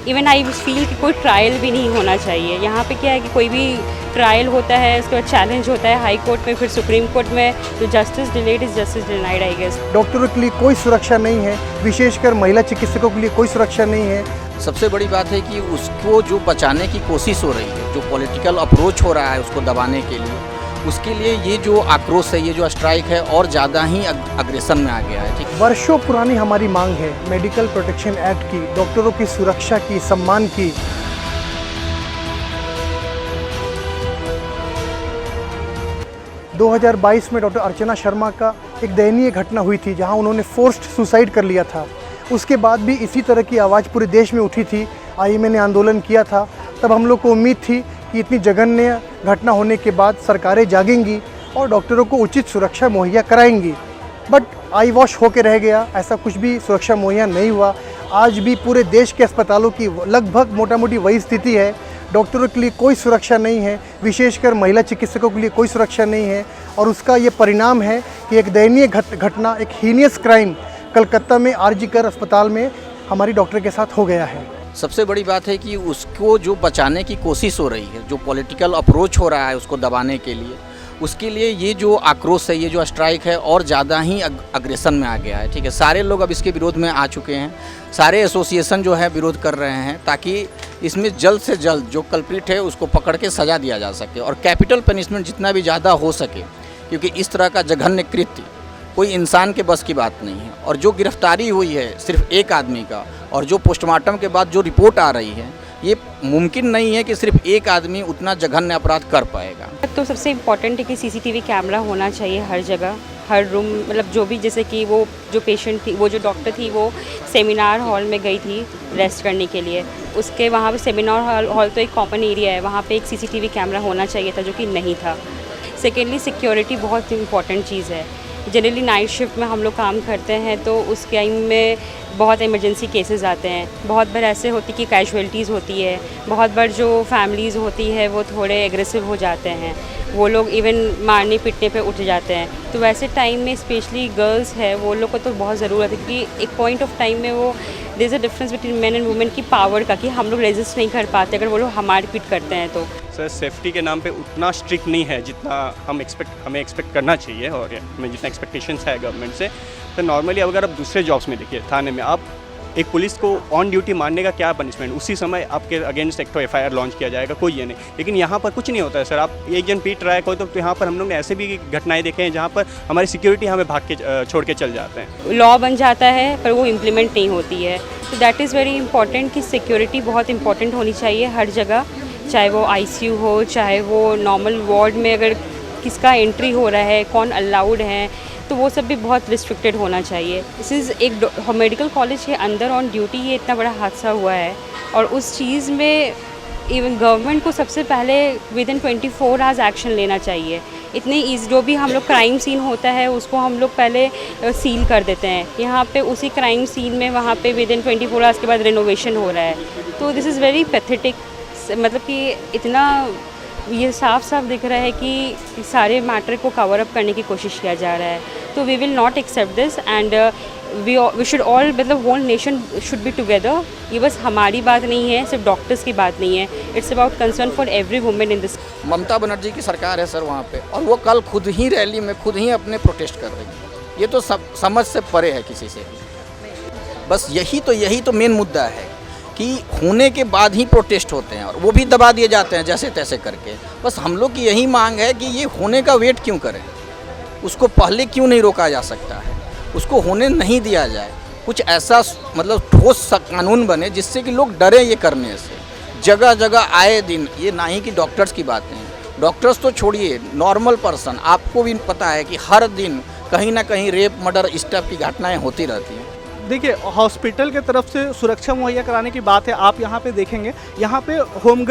Even I feel कि कोई trial भी नहीं होना चाहिए। यहाँ पे क्या है कि कोई भी ट्रायल होता है, उसके बाद चैलेंज होता है हाई कोर्ट में, फिर सुप्रीम कोर्ट में, तो justice delayed is justice denied I guess. डॉक्टरों के लिए कोई सुरक्षा नहीं है, विशेषकर महिला चिकित्सकों के लिए कोई सुरक्षा नहीं है। सबसे बड़ी बात है कि उसको जो बचाने की कोशिश हो रही है, जो पॉलिटिकल अप्रोच हो रहा है उसको दबाने के लिए, उसके लिए ये जो आक्रोश है, ये जो स्ट्राइक है और ज़्यादा ही अग्रेशन में आ गया है। ठीक, वर्षों पुरानी हमारी मांग है मेडिकल प्रोटेक्शन एक्ट की, डॉक्टरों की सुरक्षा की, सम्मान की। – 2022 में डॉक्टर अर्चना शर्मा का एक दयनीय घटना हुई थी जहां उन्होंने फोर्स्ड सुसाइड कर लिया था। उसके बाद भी इसी तरह की आवाज़ पूरे देश में उठी थी, आईएमए ने आंदोलन किया था। तब हम लोग को उम्मीद थी कि इतनी जघन्य घटना होने के बाद सरकारें जागेंगी और डॉक्टरों को उचित सुरक्षा मुहैया कराएंगी, बट आई वॉश होकर रह गया। ऐसा कुछ भी सुरक्षा मुहैया नहीं हुआ। आज भी पूरे देश के अस्पतालों की लगभग मोटा मोटी वही स्थिति है। डॉक्टरों के लिए कोई सुरक्षा नहीं है, विशेषकर महिला चिकित्सकों के लिए कोई सुरक्षा नहीं है। और उसका ये परिणाम है कि एक दयनीय घटना, एक हीनियस क्राइम कलकत्ता में आरजीकर अस्पताल में हमारी डॉक्टर के साथ हो गया है। सबसे बड़ी बात है कि उसको जो बचाने की कोशिश हो रही है, जो पॉलिटिकल अप्रोच हो रहा है उसको दबाने के लिए, उसके लिए ये जो आक्रोश है, ये जो स्ट्राइक है और ज़्यादा ही अग्रेशन में आ गया है। ठीक है, सारे लोग अब इसके विरोध में आ चुके हैं, सारे एसोसिएशन जो है विरोध कर रहे हैं ताकि इसमें जल्द से जल्द जो कल्प्रिट है उसको पकड़ के सज़ा दिया जा सके और कैपिटल पनिशमेंट जितना भी ज़्यादा हो सके, क्योंकि इस तरह का जघन्य कृत्य कोई इंसान के बस की बात नहीं है। और जो गिरफ्तारी हुई है सिर्फ एक आदमी का, और जो पोस्टमार्टम के बाद जो रिपोर्ट आ रही है, ये मुमकिन नहीं है कि सिर्फ एक आदमी उतना जघन्य अपराध कर पाएगा। तो सबसे इम्पॉर्टेंट है कि सीसीटीवी कैमरा होना चाहिए हर जगह, हर रूम, मतलब जो भी, जैसे कि वो जो पेशेंट थी, वो जो डॉक्टर थी, वो सेमिनार हॉल में गई थी रेस्ट करने के लिए, उसके वहाँ पे सेमिनार हॉल तो एक कॉमन एरिया है, वहाँ पे एक सीसीटीवी कैमरा होना चाहिए था, जो कि नहीं था। सेकेंडली सिक्योरिटी बहुत इंपॉर्टेंट चीज़ है। जनरली नाइट शिफ्ट में हम लोग काम करते हैं तो उस टाइम में बहुत इमरजेंसी केसेस आते हैं, बहुत बार ऐसे होती कि कैजुअलिटीज़ होती है, बहुत बार जो फैमिलीज़ होती है वो थोड़े एग्रेसिव हो जाते हैं, वो लोग इवन मारने पीटने पे उठ जाते हैं। तो वैसे टाइम में स्पेशली गर्ल्स है, वो लोग को तो बहुत ज़रूरत है कि एक पॉइंट ऑफ टाइम में वो there is a difference between men and women की पावर का, कि हम लोग रेजिस्ट नहीं कर पाते अगर वो लोग हमारे पीट करते हैं तो। सर सेफ्टी के नाम पे उतना स्ट्रिक्ट नहीं है जितना हमें एक्सपेक्ट करना चाहिए और हमें जितना एक्सपेक्टेशंस है गवर्नमेंट से। तो नॉर्मली अगर आप दूसरे जॉब्स में देखिए, थाने में आप एक पुलिस को ऑन ड्यूटी मारने का क्या पनिशमेंट, उसी समय आपके अगेंस्ट एक तो एफआईआर लॉन्च किया जाएगा, कोई ये नहीं। लेकिन यहाँ पर कुछ नहीं होता है सर, आप एक जन पीट रहा है कोई, तो यहाँ पर हम लोग ने ऐसे भी घटनाएं देखे हैं जहाँ पर हमारी सिक्योरिटी हमें भाग के छोड़ के चल जाते हैं। लॉ बन जाता है पर वो इम्प्लीमेंट नहीं होती है। तो दैट इज़ वेरी इंपॉर्टेंट कि सिक्योरिटी बहुत इंपॉर्टेंट होनी चाहिए हर जगह, चाहे वो आईसीयू हो, चाहे वो नॉर्मल वार्ड में अगर किसका एंट्री हो रहा है, कौन अलाउड है, तो वो सब भी बहुत रिस्ट्रिक्टेड होना चाहिए। दिस इज़ एक मेडिकल कॉलेज के अंदर ऑन ड्यूटी ये इतना बड़ा हादसा हुआ है, और उस चीज़ में इवन गवर्नमेंट को सबसे पहले विद इन 24 आवर्स एक्शन लेना चाहिए। इतनी ईज जो भी हम लोग क्राइम सीन होता है उसको हम लोग पहले सील कर देते हैं, यहाँ पे उसी क्राइम सीन में वहाँ पे विद इन 24 आवर्स के बाद रेनोवेशन हो रहा है। तो दिस इज़ वेरी पैथेटिक, मतलब कि इतना ये साफ साफ दिख रहा है कि सारे मैटर को कवर अप करने की कोशिश किया जा रहा है। तो we will not accept this and we should all, मतलब whole nation should be together. ये बस हमारी बात नहीं है, सिर्फ डॉक्टर्स की बात नहीं है, it's about concern for every women in this. Mamata Banerjee की सरकार है सर वहाँ पे, और वो कल खुद ही रैली में खुद ही अपने प्रोटेस्ट कर रही है। ये तो सब समझ से परे है किसी से। बस यही तो मेन मुद्दा है कि होने के बाद ही प्रोटेस्ट होते हैं और वो भी दबा दिए जाते हैं जैसे तैसे करके। बस हम लोग की यही मांग है कि ये होने का वेट क्यों करें, उसको पहले क्यों नहीं रोका जा सकता है, उसको होने नहीं दिया जाए। कुछ ऐसा मतलब ठोस सा कानून बने जिससे कि लोग डरें ये करने से। जगह जगह आए दिन, ये ना ही कि डॉक्टर्स की बातें हैं, डॉक्टर्स तो छोड़िए, नॉर्मल पर्सन, आपको भी पता है कि हर दिन कहीं ना कहीं रेप, मर्डर, इस टाइप की घटनाएँ होती रहती हैं। देखिए, हॉस्पिटल के तरफ से सुरक्षा मुहैया कराने की बात है। आप यहाँ पे देखेंगे, यहाँ पे होम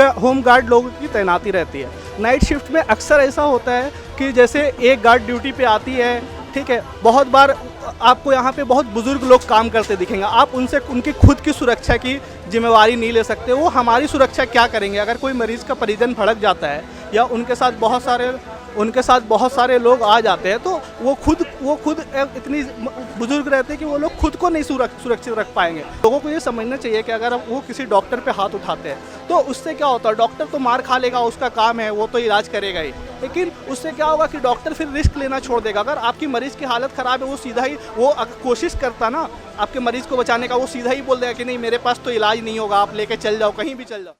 गार्ड लोगों की तैनाती रहती है। नाइट शिफ्ट में अक्सर ऐसा होता है कि जैसे एक गार्ड ड्यूटी पे आती है, ठीक है, बहुत बार आपको यहाँ पे बहुत बुजुर्ग लोग काम करते दिखेंगे। आप उनसे उनकी खुद की सुरक्षा की जिम्मेवारी नहीं ले सकते। वो हमारी सुरक्षा क्या करेंगे? अगर कोई मरीज़ का परिजन भड़क जाता है या उनके साथ बहुत सारे उनके साथ बहुत सारे लोग आ जाते हैं, तो वो खुद इतनी बुजुर्ग रहते हैं कि वो लोग खुद को नहीं सुरक्षित रख पाएंगे। लोगों को ये समझना चाहिए कि अगर वो किसी डॉक्टर पे हाथ उठाते हैं तो उससे क्या होता है, डॉक्टर तो मार खा लेगा, उसका काम है, वो तो इलाज करेगा ही, लेकिन उससे क्या होगा कि डॉक्टर फिर रिस्क लेना छोड़ देगा। अगर आपकी मरीज़ की हालत ख़राब है, वो सीधा ही कोशिश करता ना आपके मरीज़ को बचाने का, वो सीधा ही बोल देगा कि नहीं मेरे पास तो इलाज नहीं होगा, आप लेके चल जाओ, कहीं भी चल जाओ।